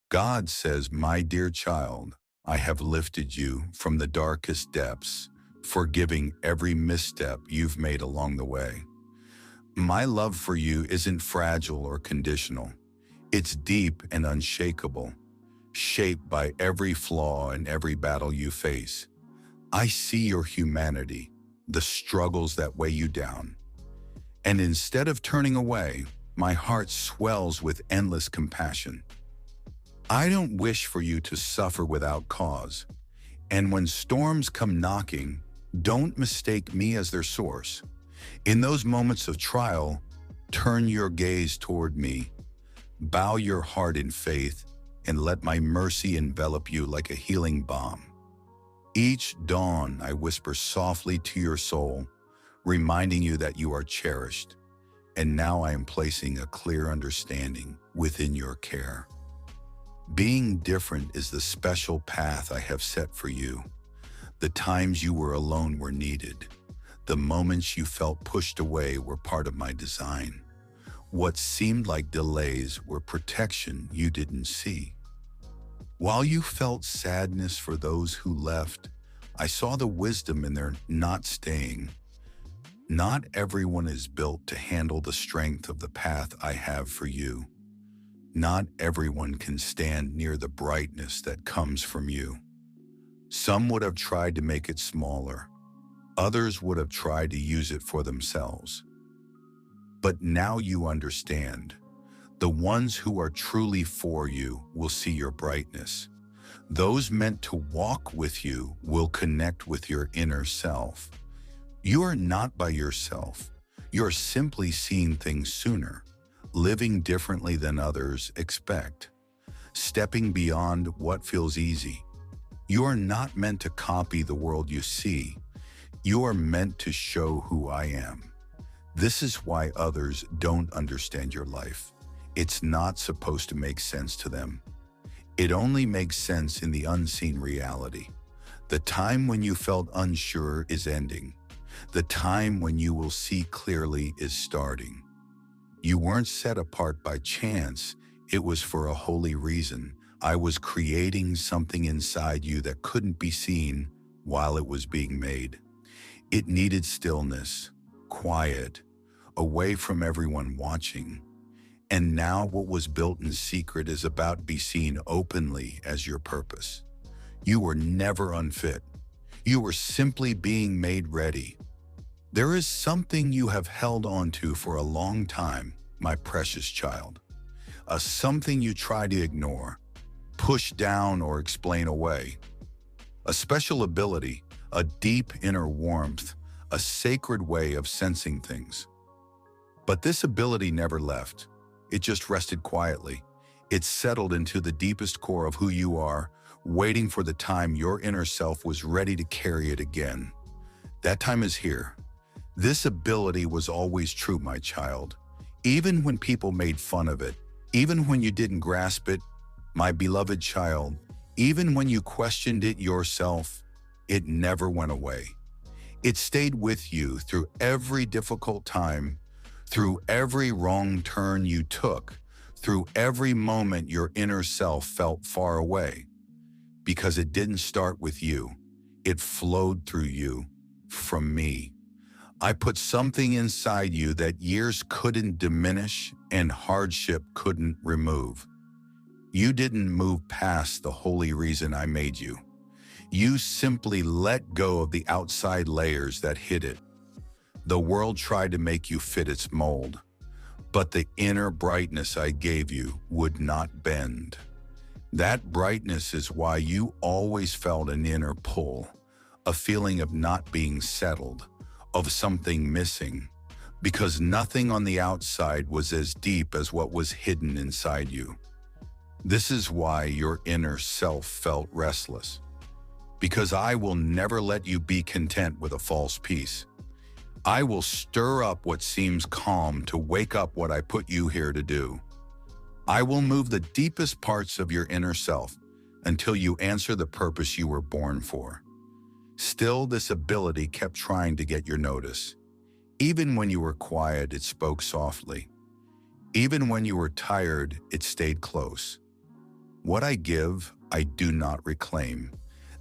God says, "My dear child, I have lifted you from the darkest depths, forgiving every misstep you've made along the way. My love for you isn't fragile or conditional. It's deep and unshakable, shaped by every flaw and every battle you face. I see your humanity, the struggles that weigh you down. And instead of turning away, my heart swells with endless compassion. I don't wish for you to suffer without cause. And when storms come knocking, don't mistake me as their source. In those moments of trial, turn your gaze toward me. Bow your heart in faith and let my mercy envelop you like a healing balm. Each dawn, I whisper softly to your soul, reminding you that you are cherished. And now I am placing a clear understanding within your care. Being different is the special path I have set for you. The times you were alone were needed. The moments you felt pushed away were part of my design. What seemed like delays were protection you didn't see. While you felt sadness for those who left, I saw the wisdom in their not staying. Not everyone is built to handle the strength of the path I have for you. Not everyone can stand near the brightness that comes from you. Some would have tried to make it smaller. Others would have tried to use it for themselves. But now you understand. The ones who are truly for you will see your brightness. Those meant to walk with you will connect with your inner self. You are not by yourself. You're simply seeing things sooner, living differently than others expect, stepping beyond what feels easy. You are not meant to copy the world you see. You are meant to show who I am. This is why others don't understand your life. It's not supposed to make sense to them. It only makes sense in the unseen reality. The time when you felt unsure is ending. The time when you will see clearly is starting. You weren't set apart by chance. It was for a holy reason. I was creating something inside you that couldn't be seen while it was being made. It needed stillness, quiet, away from everyone watching. And now what was built in secret is about to be seen openly as your purpose. You were never unfit. You were simply being made ready. There is something you have held on to for a long time, my precious child. A something you try to ignore, push down, or explain away. A special ability, a deep inner warmth, a sacred way of sensing things. But this ability never left. It just rested quietly. It settled into the deepest core of who you are, waiting for the time your inner self was ready to carry it again. That time is here. This ability was always true, my child. Even when people made fun of it, even when you didn't grasp it, my beloved child, even when you questioned it yourself, it never went away. It stayed with you through every difficult time, through every wrong turn you took, through every moment your inner self felt far away. Because it didn't start with you, it flowed through you, from me. I put something inside you that years couldn't diminish and hardship couldn't remove. You didn't move past the holy reason I made you. You simply let go of the outside layers that hid it. The world tried to make you fit its mold, but the inner brightness I gave you would not bend. That brightness is why you always felt an inner pull, a feeling of not being settled, of something missing, because nothing on the outside was as deep as what was hidden inside you. This is why your inner self felt restless, because I will never let you be content with a false peace. I will stir up what seems calm to wake up what I put you here to do. I will move the deepest parts of your inner self until you answer the purpose you were born for. Still, this ability kept trying to get your notice. Even when you were quiet, it spoke softly. Even when you were tired, it stayed close. What I give, I do not reclaim.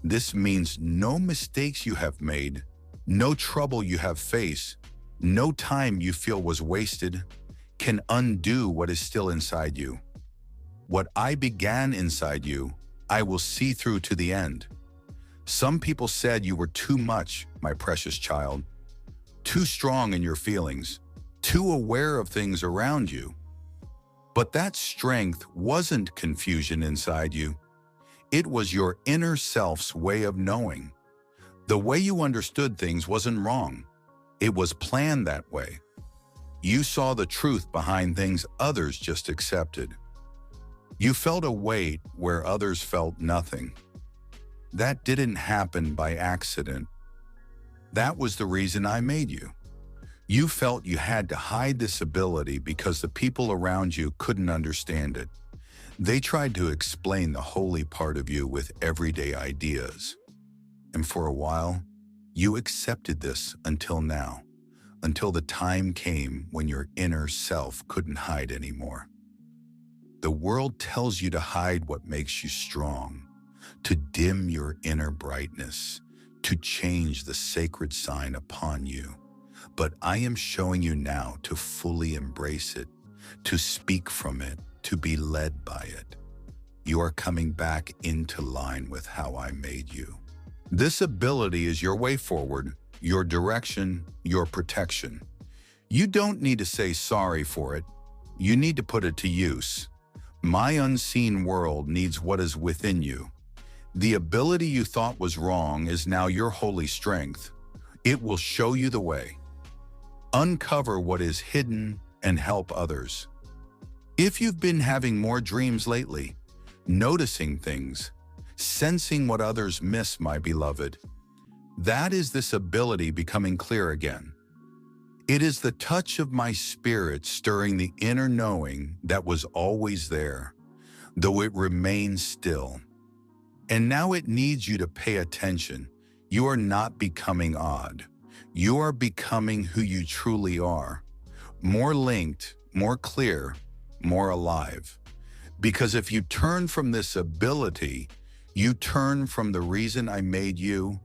This means no mistakes you have made, no trouble you have faced, no time you feel was wasted, can undo what is still inside you. What I began inside you, I will see through to the end. Some people said you were too much, my precious child, too strong in your feelings, too aware of things around you. But that strength wasn't confusion inside you. It was your inner self's way of knowing. The way you understood things wasn't wrong. It was planned that way. You saw the truth behind things others just accepted. You felt a weight where others felt nothing. That didn't happen by accident. That was the reason I made you. You felt you had to hide this ability because the people around you couldn't understand it. They tried to explain the holy part of you with everyday ideas. And for a while, you accepted this until now, until the time came when your inner self couldn't hide anymore. The world tells you to hide what makes you strong, to dim your inner brightness, to change the sacred sign upon you. But I am showing you now to fully embrace it, to speak from it, to be led by it. You are coming back into line with how I made you. This ability is your way forward, your direction, your protection. You don't need to say sorry for it. You need to put it to use. My unseen world needs what is within you. The ability you thought was wrong is now your holy strength. It will show you the way. Uncover what is hidden and help others. If you've been having more dreams lately, noticing things, sensing what others miss, my beloved, that is this ability becoming clear again. It is the touch of my spirit stirring the inner knowing that was always there, though it remains still. And now it needs you to pay attention. You are not becoming odd. You are becoming who you truly are. More linked, more clear, more alive. Because if you turn from this ability, you turn from the reason I made you,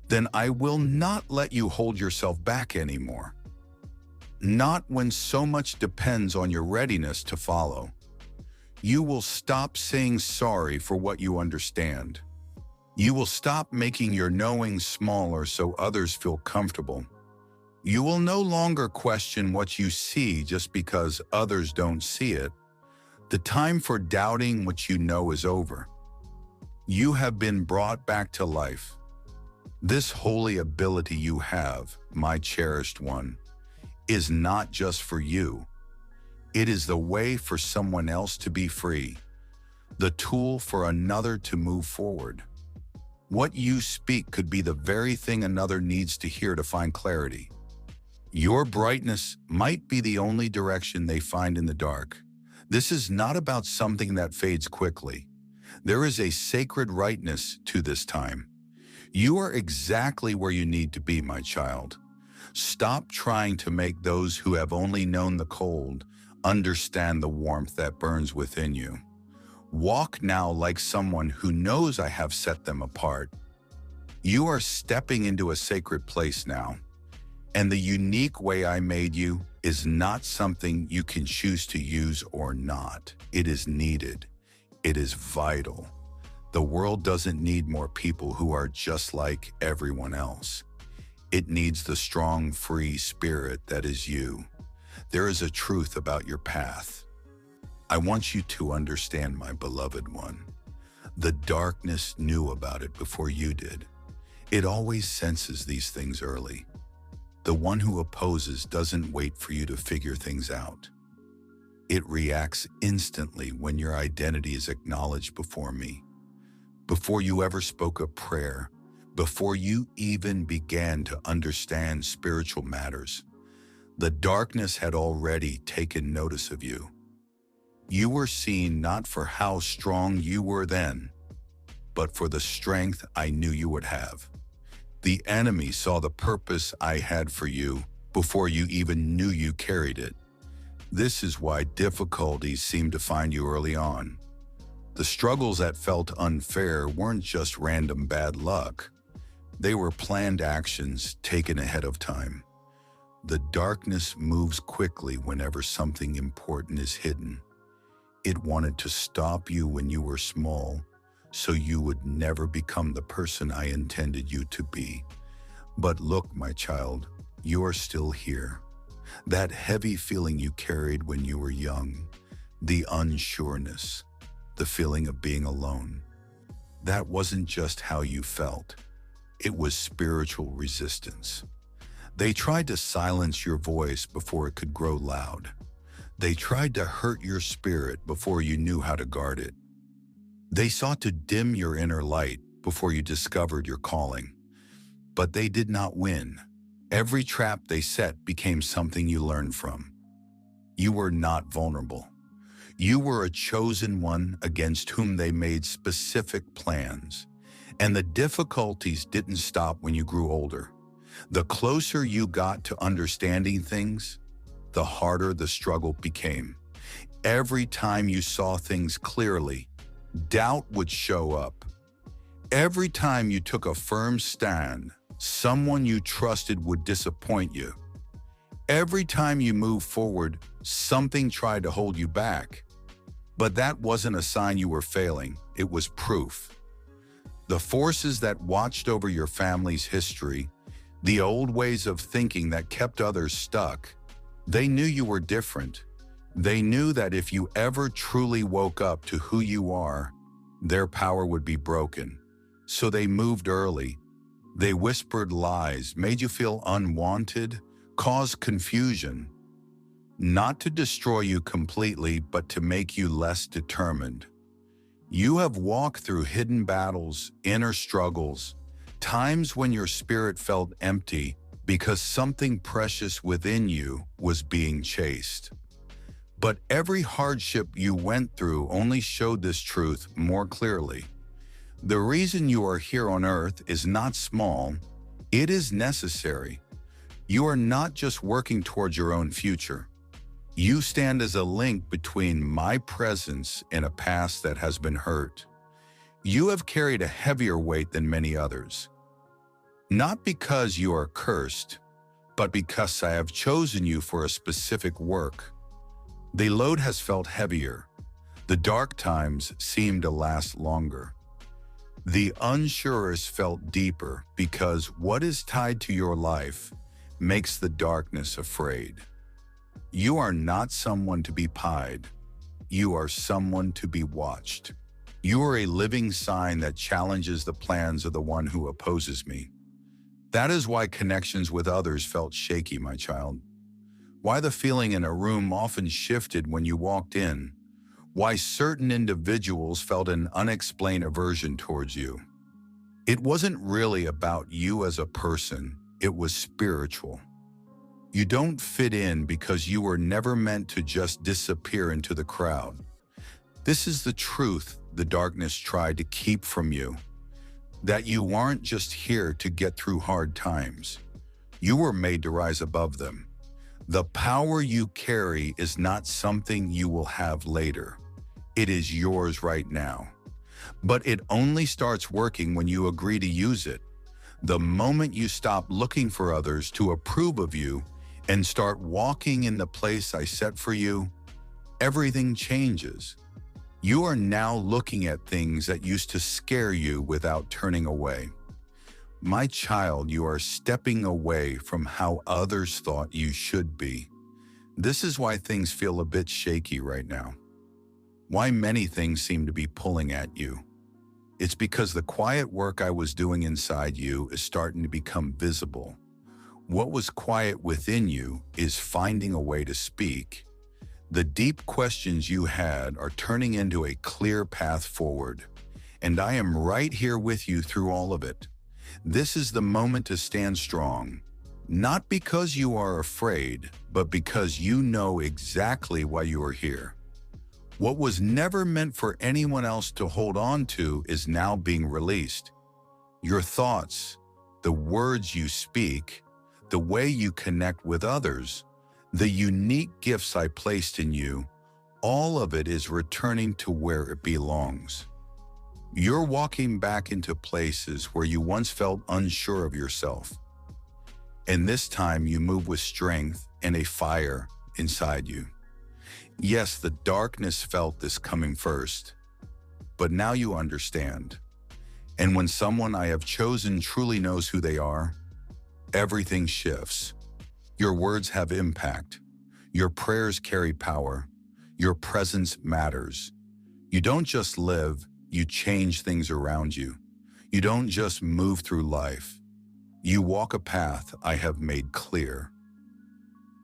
then I will not let you hold yourself back anymore. Not when so much depends on your readiness to follow. You will stop saying sorry for what you understand. You will stop making your knowing smaller so others feel comfortable. You will no longer question what you see just because others don't see it. The time for doubting what you know is over. You have been brought back to life. This holy ability you have, my cherished one, is not just for you. It is the way for someone else to be free, the tool for another to move forward. What you speak could be the very thing another needs to hear to find clarity. Your brightness might be the only direction they find in the dark. This is not about something that fades quickly. There is a sacred rightness to this time. You are exactly where you need to be, my child. Stop trying to make those who have only known the cold understand the warmth that burns within you. Walk now like someone who knows I have set them apart. You are stepping into a sacred place now. And the unique way I made you is not something you can choose to use or not. It is needed. It is vital. The world doesn't need more people who are just like everyone else. It needs the strong, free spirit that is you. There is a truth about your path. I want you to understand, my beloved one. The darkness knew about it before you did. It always senses these things early. The one who opposes doesn't wait for you to figure things out. It reacts instantly when your identity is acknowledged before me. Before you ever spoke a prayer, before you even began to understand spiritual matters, the darkness had already taken notice of you. You were seen not for how strong you were then, but for the strength I knew you would have. The enemy saw the purpose I had for you before you even knew you carried it. This is why difficulties seem to find you early on. The struggles that felt unfair weren't just random bad luck. They were planned actions taken ahead of time. The darkness moves quickly whenever something important is hidden. It wanted to stop you when you were small, so you would never become the person I intended you to be. But look, my child, you are still here. That heavy feeling you carried when you were young, the unsureness, the feeling of being alone, that wasn't just how you felt. It was spiritual resistance. They tried to silence your voice before it could grow loud. They tried to hurt your spirit before you knew how to guard it. They sought to dim your inner light before you discovered your calling. But they did not win. Every trap they set became something you learned from. You were not vulnerable. You were a chosen one against whom they made specific plans. And the difficulties didn't stop when you grew older. The closer you got to understanding things, the harder the struggle became. Every time you saw things clearly, doubt would show up. Every time you took a firm stand, someone you trusted would disappoint you. Every time you moved forward, something tried to hold you back. But that wasn't a sign you were failing, it was proof. The forces that watched over your family's history, the old ways of thinking that kept others stuck, they knew you were different. They knew that if you ever truly woke up to who you are, their power would be broken. So they moved early. They whispered lies, made you feel unwanted, caused confusion. Not to destroy you completely, but to make you less determined. You have walked through hidden battles, inner struggles, times when your spirit felt empty because something precious within you was being chased. But every hardship you went through only showed this truth more clearly. The reason you are here on earth is not small, it is necessary. You are not just working towards your own future. You stand as a link between my presence and a past that has been hurt. You have carried a heavier weight than many others. Not because you are cursed, but because I have chosen you for a specific work. The load has felt heavier. The dark times seem to last longer. The unsurest felt deeper because what is tied to your life makes the darkness afraid. You are not someone to be pied. You are someone to be watched. You are a living sign that challenges the plans of the one who opposes me. That is why connections with others felt shaky, my child. Why the feeling in a room often shifted when you walked in. Why certain individuals felt an unexplained aversion towards you. It wasn't really about you as a person, it was spiritual. You don't fit in because you were never meant to just disappear into the crowd. This is the truth the darkness tried to keep from you. That you aren't just here to get through hard times. You were made to rise above them. The power you carry is not something you will have later. It is yours right now. But it only starts working when you agree to use it. The moment you stop looking for others to approve of you and start walking in the place I set for you, everything changes. You are now looking at things that used to scare you without turning away. My child, you are stepping away from how others thought you should be. This is why things feel a bit shaky right now. Why many things seem to be pulling at you. It's because the quiet work I was doing inside you is starting to become visible. What was quiet within you is finding a way to speak. The deep questions you had are turning into a clear path forward, and I am right here with you through all of it. This is the moment to stand strong, not because you are afraid, but because you know exactly why you are here. What was never meant for anyone else to hold on to is now being released. Your thoughts, the words you speak, the way you connect with others, the unique gifts I placed in you, All of it is returning to where it belongs. You're walking back into places where you once felt unsure of yourself. And this time you move with strength and a fire inside you. Yes, the darkness felt this coming first, but now you understand. And when someone I have chosen truly knows who they are, everything shifts. Your words have impact. Your prayers carry power. Your presence matters. You don't just live, you change things around you. You don't just move through life. You walk a path I have made clear.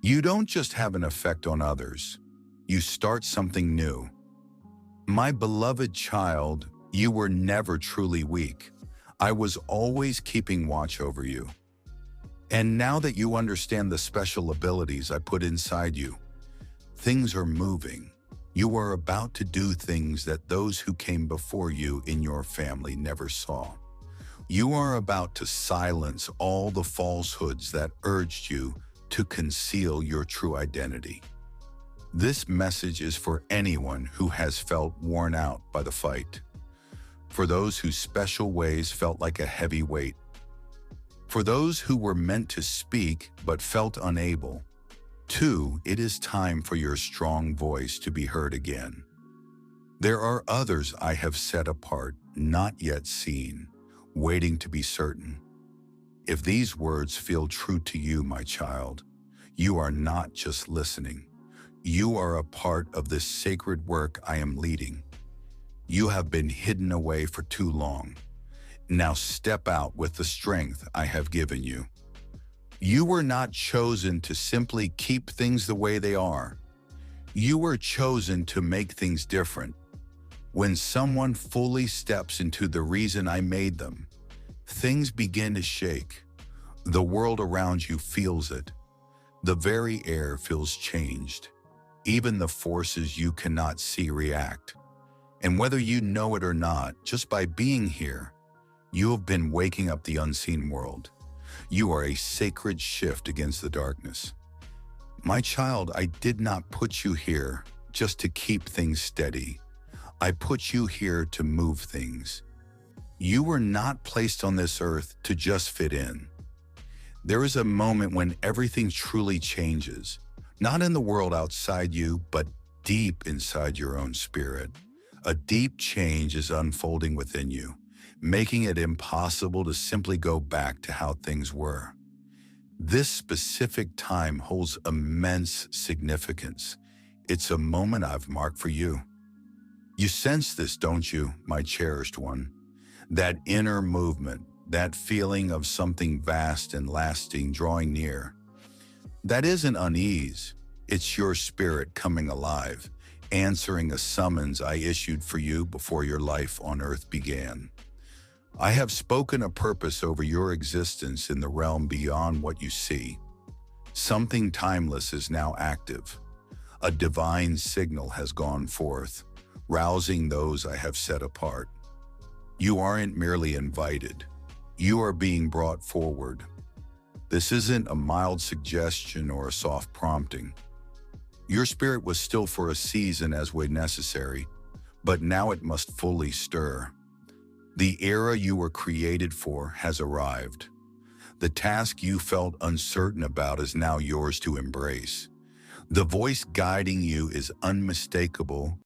You don't just have an effect on others. You start something new. My beloved child, you were never truly weak. I was always keeping watch over you. And now that you understand the special abilities I put inside you, things are moving. You are about to do things that those who came before you in your family never saw. You are about to silence all the falsehoods that urged you to conceal your true identity. This message is for anyone who has felt worn out by the fight, for those whose special ways felt like a heavy weight, for those who were meant to speak but felt unable. 2, it is time for your strong voice to be heard again. There are others I have set apart, not yet seen, waiting to be certain. If these words feel true to you, my child, you are not just listening. You are a part of this sacred work I am leading. You have been hidden away for too long. Now step out with the strength I have given you. You were not chosen to simply keep things the way they are. You were chosen to make things different. When someone fully steps into the reason I made them, things begin to shake. The world around you feels it. The very air feels changed. Even the forces you cannot see react. And whether you know it or not, just by being here, you have been waking up the unseen world. You are a sacred shift against the darkness. My child, I did not put you here just to keep things steady. I put you here to move things. You were not placed on this earth to just fit in. There is a moment when everything truly changes, not in the world outside you, but deep inside your own spirit. A deep change is unfolding within you, making it impossible to simply go back to how things were. This specific time holds immense significance. It's a moment I've marked for you. You sense this, don't you, my cherished one? That inner movement, that feeling of something vast and lasting drawing near. That isn't unease. It's your spirit coming alive, answering a summons I issued for you before your life on earth began. I have spoken a purpose over your existence in the realm beyond what you see. Something timeless is now active. A divine signal has gone forth, rousing those I have set apart. You aren't merely invited. You are being brought forward. This isn't a mild suggestion or a soft prompting. Your spirit was still for a season as when necessary, but now it must fully stir. The era you were created for has arrived. The task you felt uncertain about is now yours to embrace. The voice guiding you is unmistakable,